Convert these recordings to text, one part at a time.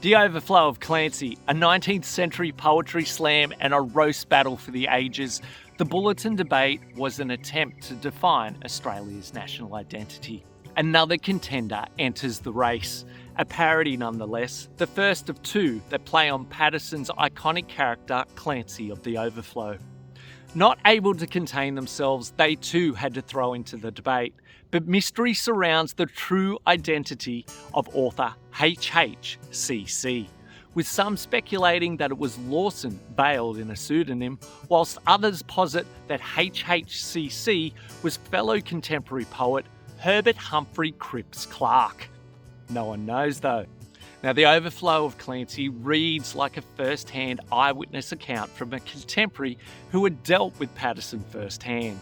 The Overflow of Clancy, a 19th century poetry slam and a roast battle for the ages, the Bulletin Debate was an attempt to define Australia's national identity. Another contender enters the race, a parody nonetheless, the first of two that play on Paterson's iconic character Clancy of the Overflow. Not able to contain themselves, they too had to throw into the debate, but mystery surrounds the true identity of author HHCC, with some speculating that it was Lawson veiled in a pseudonym, whilst others posit that HHCC was fellow contemporary poet Herbert Humphrey Cripps Clark. No one knows though. Now, the Overflow of Clancy reads like a first-hand eyewitness account from a contemporary who had dealt with Paterson firsthand,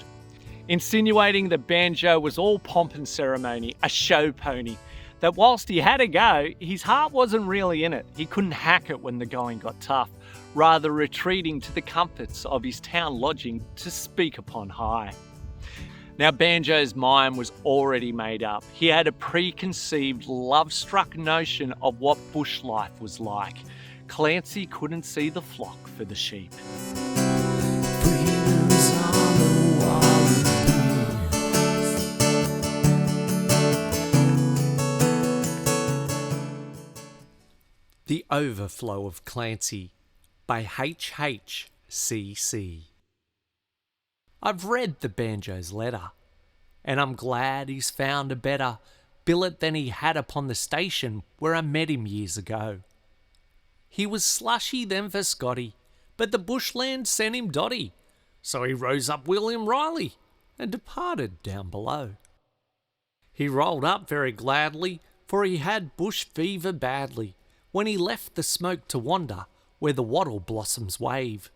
insinuating that Banjo was all pomp and ceremony, a show pony, that whilst he had a go, his heart wasn't really in it. He couldn't hack it when the going got tough, rather retreating to the comforts of his town lodging to speak upon high. Now, Banjo's mind was already made up. He had a preconceived, love-struck notion of what bush life was like. Clancy couldn't see the flock for the sheep. The Overflow of Clancy by HHCC. I've read the Banjo's letter, and I'm glad he's found a better billet than he had upon the station where I met him years ago. He was slushy then for Scotty, but the bushland sent him dotty, so he rose up William Riley and departed down below. He rolled up very gladly, for he had bush fever badly, when he left the smoke to wander where the wattle blossoms wave.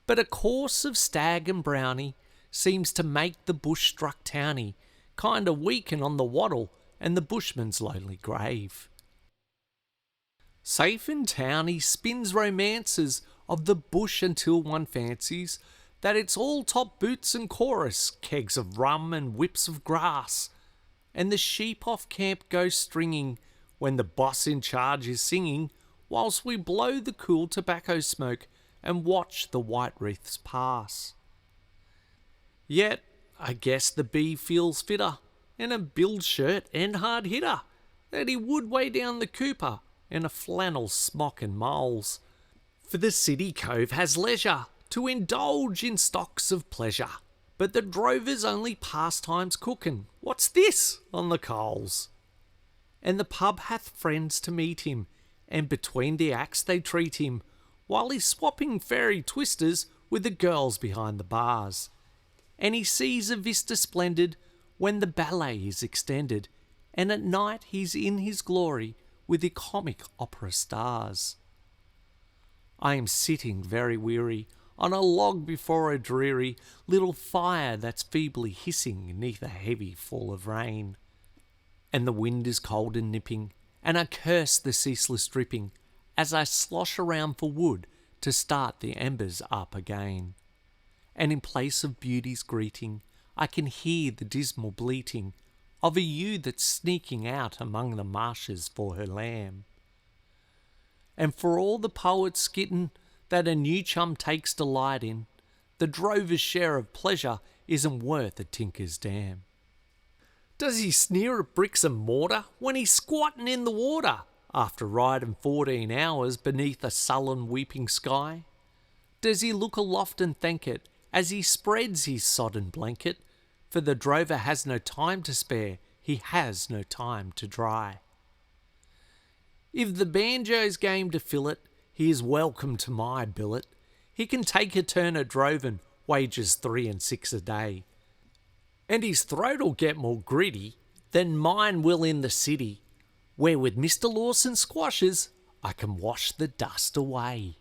But a course of stag and brownie seems to make the bush-struck townie kind of weaken on the wattle and the bushman's lonely grave. Safe in town he spins romances of the bush until one fancies that it's all top boots and chorus, kegs of rum and whips of grass, and the sheep off camp go stringing when the boss in charge is singing, whilst we blow the cool tobacco smoke and watch the white wreaths pass. Yet, I guess the bee feels fitter in a billed shirt and hard hitter that he would weigh down the cooper in a flannel smock and moles. For the city cove has leisure to indulge in stocks of pleasure, but the drover's only pastime's cooking. What's this on the coals? And the pub hath friends to meet him, and between the acts they treat him, while he's swapping fairy twisters with the girls behind the bars. And he sees a vista splendid when the ballet is extended, and at night he's in his glory with the comic opera stars. I am sitting very weary on a log before a dreary little fire that's feebly hissing neath a heavy fall of rain. And the wind is cold and nipping, and I curse the ceaseless dripping as I slosh around for wood to start the embers up again. And in place of beauty's greeting, I can hear the dismal bleating of a ewe that's sneaking out among the marshes for her lamb. And for all the poet's skittin' that a new chum takes delight in, the drover's share of pleasure isn't worth a tinker's dam. Does he sneer at bricks and mortar when he's squatting in the water after riding 14 hours beneath a sullen weeping sky? Does he look aloft and thank it as he spreads his sodden blanket? For the drover has no time to spare, he has no time to dry. If the banjo's game to fill it, he is welcome to my billet. He can take a turn at drovin', wages 3 and 6 a day. And his throat'll get more gritty than mine will in the city, where with Mr. Lawson squashes I can wash the dust away.